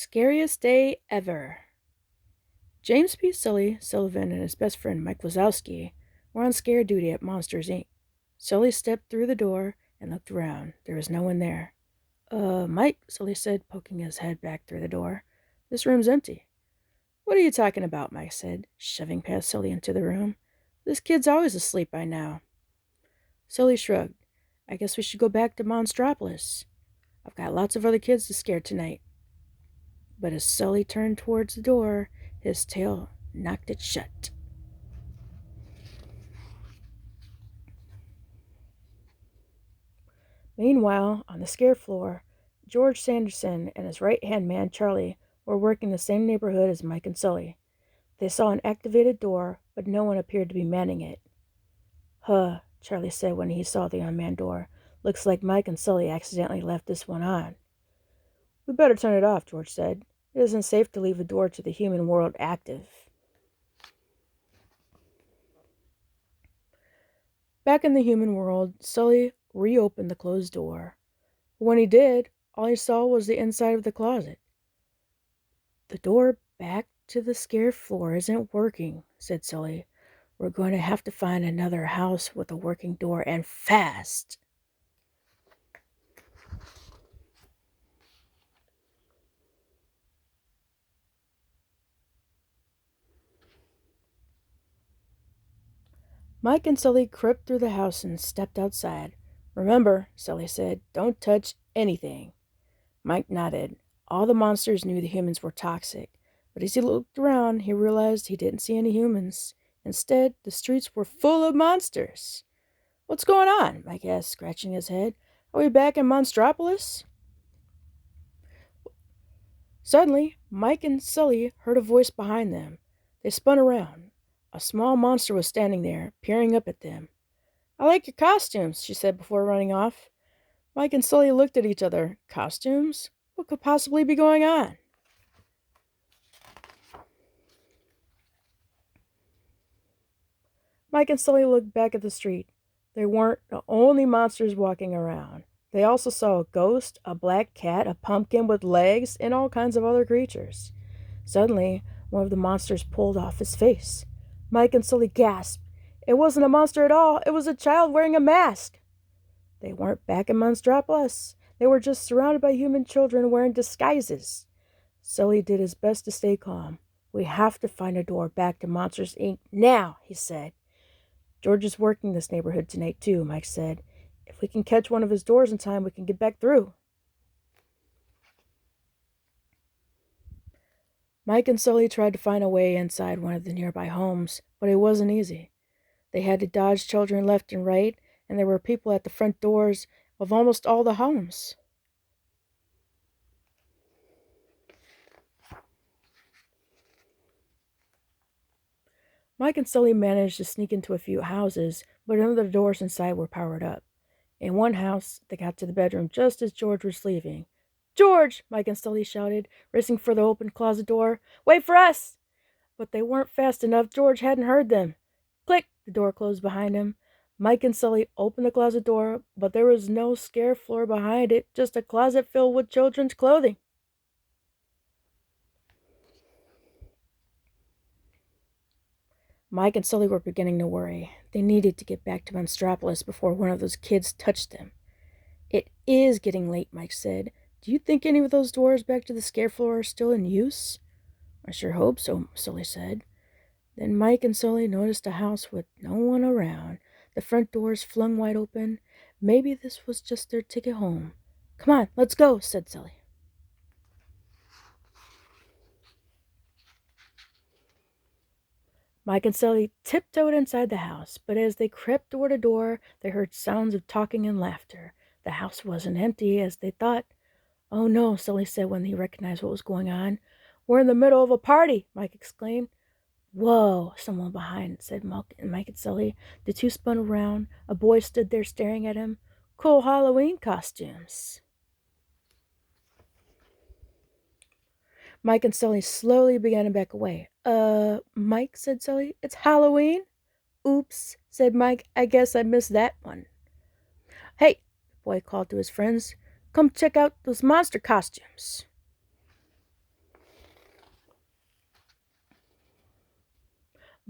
Scariest Day Ever. James P. Sullivan and his best friend Mike Wazowski were on scare duty at Monsters, Inc. Sully stepped through the door and looked around. There was no one there. Mike, Sully said, poking his head back through the door. This room's empty. What are you talking about? Mike said, shoving past Sully into the room. This kid's always asleep by now. Sully shrugged. I guess we should go back to Monstropolis. I've got lots of other kids to scare tonight. But as Sully turned towards the door, his tail knocked it shut. Meanwhile, on the scare floor, George Sanderson and his right-hand man, Charlie, were working the same neighborhood as Mike and Sully. They saw an activated door, but no one appeared to be manning it. Huh, Charlie said when he saw the unmanned door. Looks like Mike and Sully accidentally left this one on. We better turn it off, George said. It isn't safe to leave a door to the human world active. Back in the human world, Sully reopened the closed door. When he did, all he saw was the inside of the closet. The door back to the scare floor isn't working, said Sully. We're going to have to find another house with a working door, and fast. Mike and Sully crept through the house and stepped outside. Remember, Sully said, don't touch anything. Mike nodded. All the monsters knew the humans were toxic, but as he looked around, he realized he didn't see any humans. Instead, the streets were full of monsters. What's going on? Mike asked, scratching his head. Are we back in Monstropolis? Suddenly, Mike and Sully heard a voice behind them. They spun around. A small monster was standing there, peering up at them. I like your costumes, she said before running off. Mike and Sully looked at each other. Costumes? What could possibly be going on? Mike and Sully looked back at the street. They weren't the only monsters walking around. They also saw a ghost, a black cat, a pumpkin with legs, and all kinds of other creatures. Suddenly, one of the monsters pulled off his face. Mike and Sully gasped. It wasn't a monster at all. It was a child wearing a mask. They weren't back in Monstropolis. They were just surrounded by human children wearing disguises. Sully did his best to stay calm. We have to find a door back to Monsters, Inc. now, he said. George is working this neighborhood tonight, too, Mike said. If we can catch one of his doors in time, we can get back through. Mike and Sully tried to find a way inside one of the nearby homes, but it wasn't easy. They had to dodge children left and right, and there were people at the front doors of almost all the homes. Mike and Sully managed to sneak into a few houses, but none of the doors inside were powered up. In one house, they got to the bedroom just as George was leaving. George! Mike and Sully shouted, racing for the open closet door. Wait for us! But they weren't fast enough. George hadn't heard them. Click! The door closed behind him. Mike and Sully opened the closet door, but there was no scare floor behind it, just a closet filled with children's clothing. Mike and Sully were beginning to worry. They needed to get back to Monstropolis before one of those kids touched them. It is getting late, Mike said. Do you think any of those doors back to the scare floor are still in use? I sure hope so, Sully said. Then Mike and Sully noticed a house with no one around. The front doors flung wide open. Maybe this was just their ticket home. Come on, let's go, said Sully. Mike and Sully tiptoed inside the house, but as they crept door to door, they heard sounds of talking and laughter. The house wasn't empty as they thought. Oh no, Sully said when he recognized what was going on. We're in the middle of a party, Mike exclaimed. Whoa, someone behind, said Mike and Sully. The two spun around. A boy stood there staring at him. Cool Halloween costumes. Mike and Sully slowly began to back away. Mike, said Sully, it's Halloween? Oops, said Mike, I guess I missed that one. Hey, the boy called to his friends, come check out those monster costumes.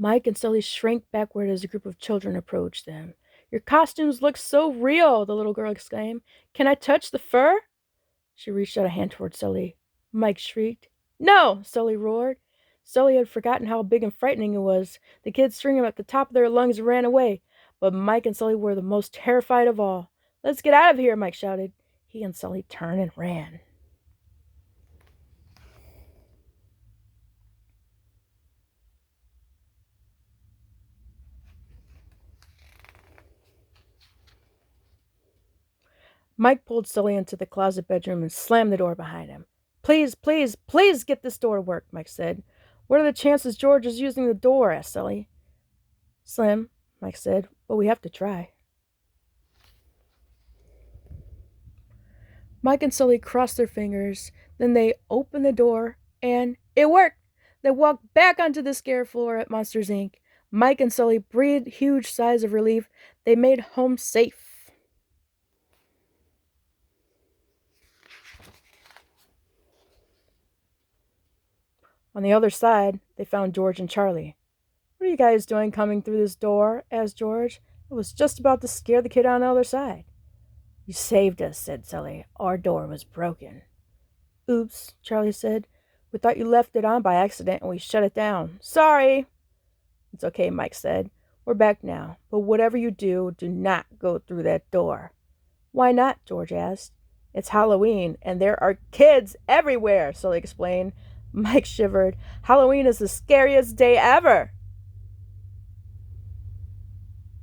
Mike and Sully shrank backward as a group of children approached them. Your costumes look so real, the little girl exclaimed. Can I touch the fur? She reached out a hand toward Sully. Mike shrieked. No! Sully roared. Sully had forgotten how big and frightening it was. The kids screamed at the top of their lungs and ran away. But Mike and Sully were the most terrified of all. Let's get out of here, Mike shouted. He and Sully turned and ran. Mike pulled Sully into the closet bedroom and slammed the door behind him. Please, please, please get this door to work, Mike said. What are the chances George is using the door? Asked Sully. Slim, Mike said, but we have to try. Mike and Sully crossed their fingers. Then they opened the door, and it worked! They walked back onto the scare floor at Monsters, Inc. Mike and Sully breathed huge sighs of relief. They made home safe. On the other side, they found George and Charlie. What are you guys doing coming through this door? Asked George. I was just about to scare the kid on the other side. You saved us, said Sully. Our door was broken. Oops, Charlie said. We thought you left it on by accident and we shut it down. Sorry. It's okay, Mike said. We're back now, but whatever you do, do not go through that door. Why not? George asked. It's Halloween, and there are kids everywhere, Sully explained. Mike shivered. Halloween is the scariest day ever.